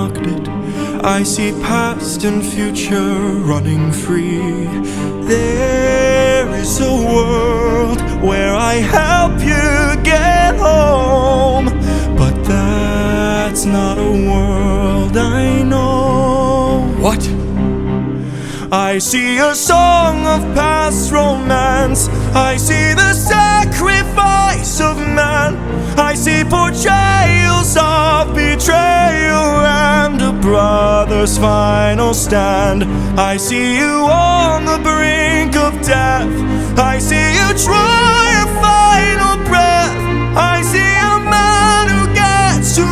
marked it. I see past and future running free. There is a world where I help you get home, but that's not a world I know. What? I see a song of past romance. I see the sacrifice of man. I see portrayals of betrayal and a brother's final stand. I see you on the brink of death. I see you try a final breath. I see a man who gets to